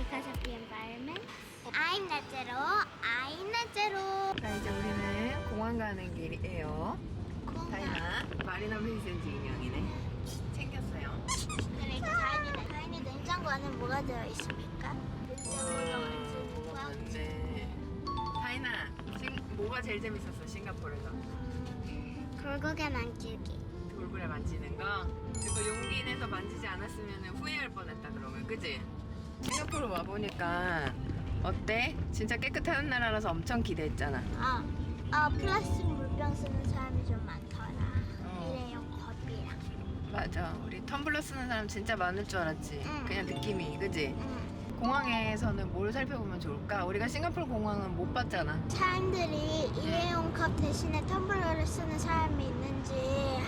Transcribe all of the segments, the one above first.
because of the environment. I'm net zero. I'm net zero. 자, 이제 우리는 공항 가는 길이에요. 다이나 마리나 베이 샌즈 인형이네. 챙겼어요. 그리고 다인이 냉장고 안에 뭐가 되어 있습니까? 냉장고가 완전 뭐가? 네. 다이나, 뭐가 제일 재밌었어, 싱가포르에서? 골고개 만들기. 돌고래 만지는 거? 그리고 용기 내서 만지지 않았으면 후회할 뻔했다 그러면, 그지? 싱가포르 와보니까 어때? 진짜 깨끗한 나라라서 엄청 기대했잖아. 플라스틱 물병 쓰는 사람이 좀 많더라. 일회용 컵이랑. 맞아. 우리 텀블러 쓰는 사람 진짜 많을 줄 알았지. 응. 그냥 느낌이, 그지? 공항에서는 뭘 살펴보면 좋을까? 우리가 싱가포르 공항은 못 봤잖아. 사람들이 일회용 컵 대신에 텀블러를 쓰는 사람이 있는지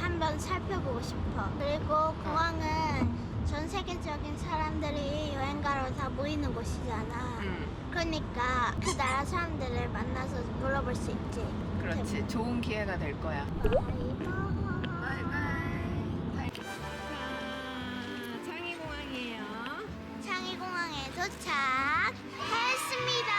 한번 살펴보고 싶어. 그리고 공항은 전 세계적인 사람들이 여행 가러 다 모이는 곳이잖아. 그러니까 그 나라 사람들을 만나서 물어볼 수 있지. 그렇지. 좋은 기회가 될 거야. 바이바이. 창의공항이에요. 창의공항에 도착했습니다.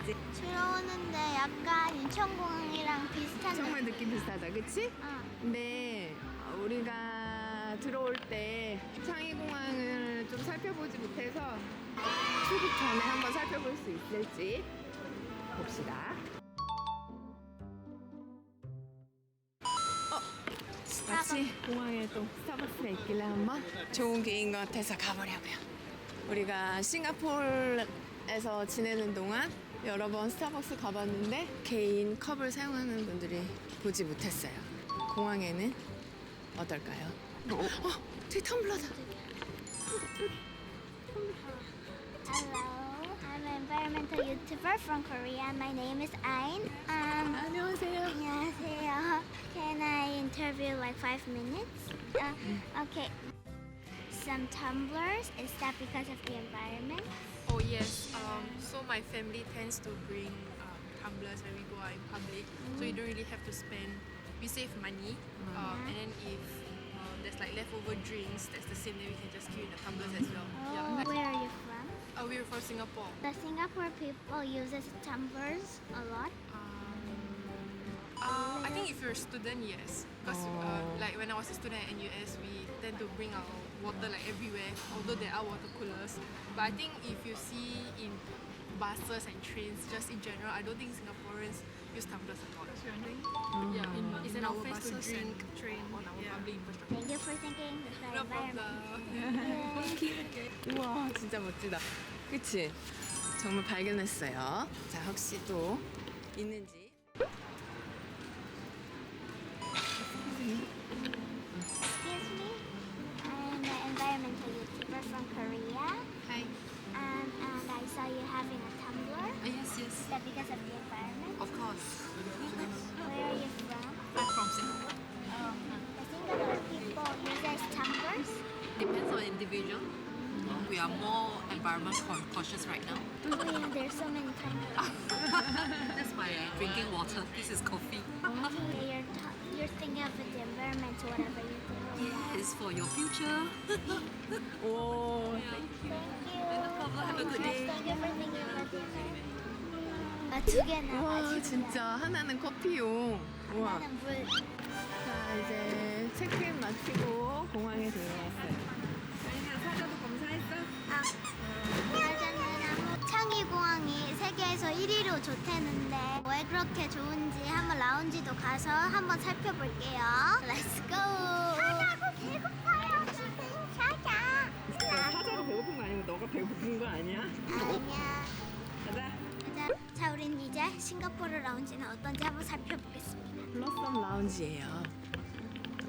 이제 들어오는데 약간 인천공항이랑 비슷한 정말 느낌 비슷하다, 그치? 어. 근데 우리가 들어올 때 창의공항을 좀 살펴보지 못해서 출국 전에 한번 살펴볼 수 있을지 봅시다. 마치 공항에 또 스타벅스가 있길래 한번 좋은 기회인 것 같아서 가보려고요. 우리가 싱가포르에서 지내는 동안 여러 번 스타벅스 가봤는데 개인 컵을 사용하는 분들이 보지 못했어요. 공항에는 어떨까요? 저기 텀블러다. Hello, I'm an environmental YouTuber from Korea. My name is Ain. 안녕하세요. 안녕하세요. Can I interview like 5 minutes? Okay. Some tumblers. Is that because of the environment? Oh yes, so my family tends to bring tumblers when we go out in public, so you don't really have to spend. We save money, and then if there's like leftover drinks, that's the same. Then we can just queue in the tumblers as well. Oh, where are you from? We're from Singapore. The Singapore people uses tumblers a lot. I think if you're a student, yes, because like when I was a student at NUS, we tend to bring our water like everywhere. Although there are water coolers, but I think if you see in buses and trains, just in general, I don't think Singaporeans use tumblers a lot. Yeah, it's an offense to drink on our public infrastructure. Thank you for thinking of the No environment. problem. 우와, 진짜 멋지다. 그치? 정말 발견했어요. 자, 혹시 또 있는지. Excuse me. I'm an environmental YouTuber from Korea. Hi. And I saw you having a tumbler. Yes, Is yes. that because of the environment? Of course. Where are you from? I'm from Singapore. The Singapore people uses tumblers. Depends on individual. We are more environment cautious right now. Oh yeah, there's so many tumblers. That's my drinking water. This is coffee. Okay, you're thinking of the environment, whatever you do. It's for your future. 오, Thank you. No problem. Have a good day. Thank you for thinking about the environment. 두 개나 와, 마시고 진짜 하나는 커피용. 우와. 하나는 물. 자, 이제 체크인 마치고 공항에 들어왔어요. 저희는 사자도 검사했어? 창의공항이 세계에서 1위로 좋대는데 왜 그렇게 좋은지 한번 라운지도 가서 한번 살펴볼게요. Let's go. 사자고 배고파요. 사자. 사자가 배고픈 거 아니고 너가 배고픈 거 아니야? 아니야. 가자. 자, 우린 이제 싱가포르 라운지는 어떤지 한번 살펴보겠습니다. 블러썸 라운지예요.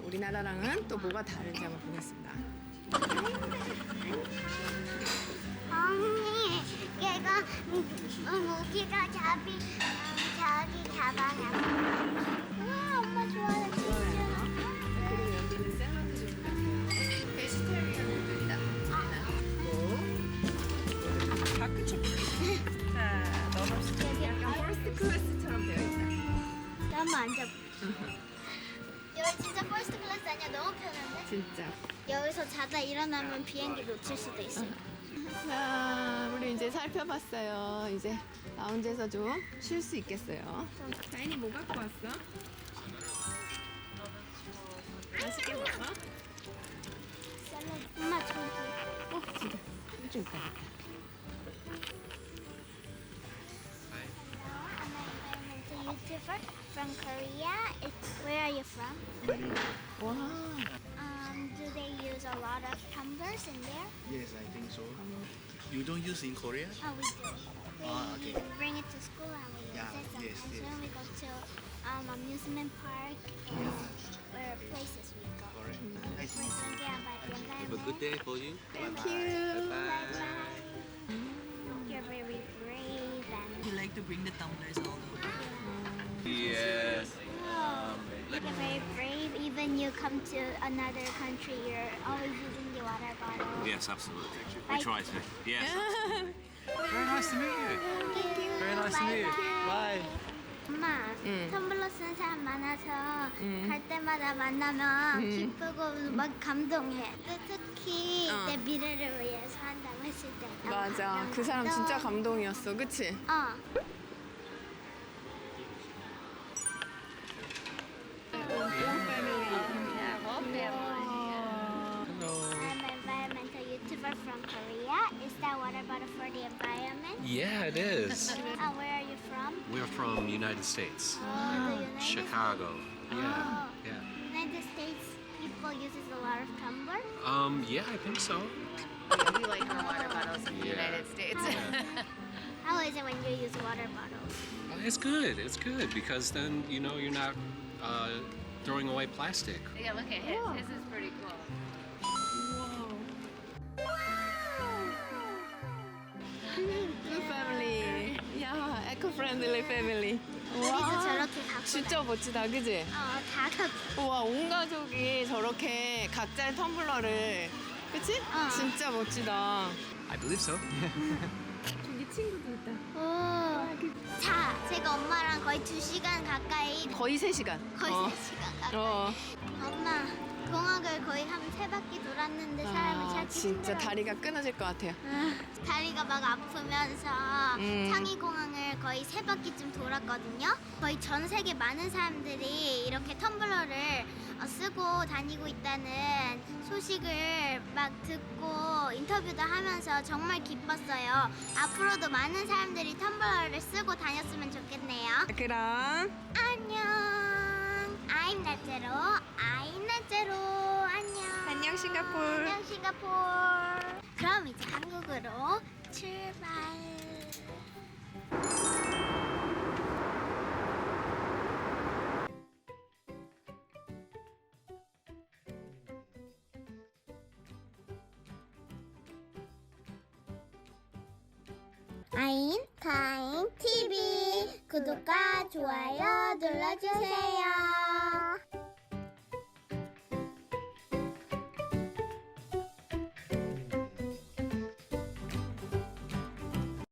우리나라랑은 또 뭐가 다른지 한번 보겠습니다. 언니, 얘가 모기가 자기 가방에. 우와, 엄마 좋아해 진짜. 그리고 여기는 샐러드 종류예요. 베지테리언 분들이다. 다크 초콜릿. 자, 넣어봅시다. 약간 퍼스트 클래스처럼 되어 있다. 한번 앉아볼게. 여기 진짜 퍼스트 클래스 아니야? 너무 편한데? 진짜. 여기서 자다 일어나면 비행기 놓칠 수도 있어요. 자, 우리 이제 살펴봤어요. 이제 라운지에서 좀 쉴 수 있겠어요. 다인이 뭐 갖고 왔어? 맛있게 먹어? 엄마 저기. 진짜. 이쪽 있다. I'm an environmental YouTuber from Korea. Where are you from? 와. Do they use a lot of tumblers in there? Yes, I think so. You don't use in Korea? Oh, we do. We okay. bring it to school and we Yeah, use it sometimes yes, yes. when we go to amusement park and where places we go. Correct. Nice to We're meet you. thinking about the Have a good environment. day for you. Thank you. Bye-bye. You're very brave and You like to bring the tumblers all the way. Yes. you're very brave. Even you come to another country, you're always using the water bottle. Yes, absolutely. Bye. We try to. Yes. Very nice to meet you. Thank you. Very nice to meet you. Bye. 엄마, 텀블러 쓰는 사람 많아서 갈 때마다 만나면 기쁘고 막 감동해. 특히 내 미래를 위해서 한다고 했을 때. 너무 맞아. 그 사람 감동. 진짜 감동이었어. 그치? 어. I'm an environmental YouTuber from Korea. Is that water bottle for the environment? Yeah, it is. Where are you from? We're from United States, The United Chicago. Yeah, yeah. United States people uses a lot of tumbler. Yeah, I think so. We like our water bottles in the Yeah. United States. How is it when you use water bottles? It's good. It's good because then you know you're not throwing away plastic. Yeah, look at his. His is pretty cool. Good family. 야, eco-friendly family. 우리도 저렇게 갖고 진짜 멋지다, 그지? 다 갖고. 우와, 온 가족이 저렇게 각자의 텀블러를, 그치? 진짜 멋지다. I believe so. 저기 친구도 있다. 자, 제가 엄마랑 거의 2시간 가까이, 거의 3시간. 거의 어. 3시간 가까이. 어. 엄마, 공항을 거의 한 3바퀴 돌았는데 사람을 아, 찾기 진짜 힘들어요. 다리가 끊어질 것 같아요. 다리가 막 아프면서 창의공항을 거의 3바퀴쯤 돌았거든요. 거의 전 세계 많은 사람들이 이렇게 텀블러를 쓰고 다니고 있다는 소식을 막 듣고 인터뷰도 하면서 정말 기뻤어요. 앞으로도 많은 사람들이 텀블러를 쓰고 다녔으면 좋겠네요. 그럼 안녕. I'm 나제로. I'm 나제로. 안녕. 안녕 싱가포르. 안녕 싱가포르. 그럼 이제 한국으로 출발. 아인 타임 TV 구독과 좋아요 눌러주세요.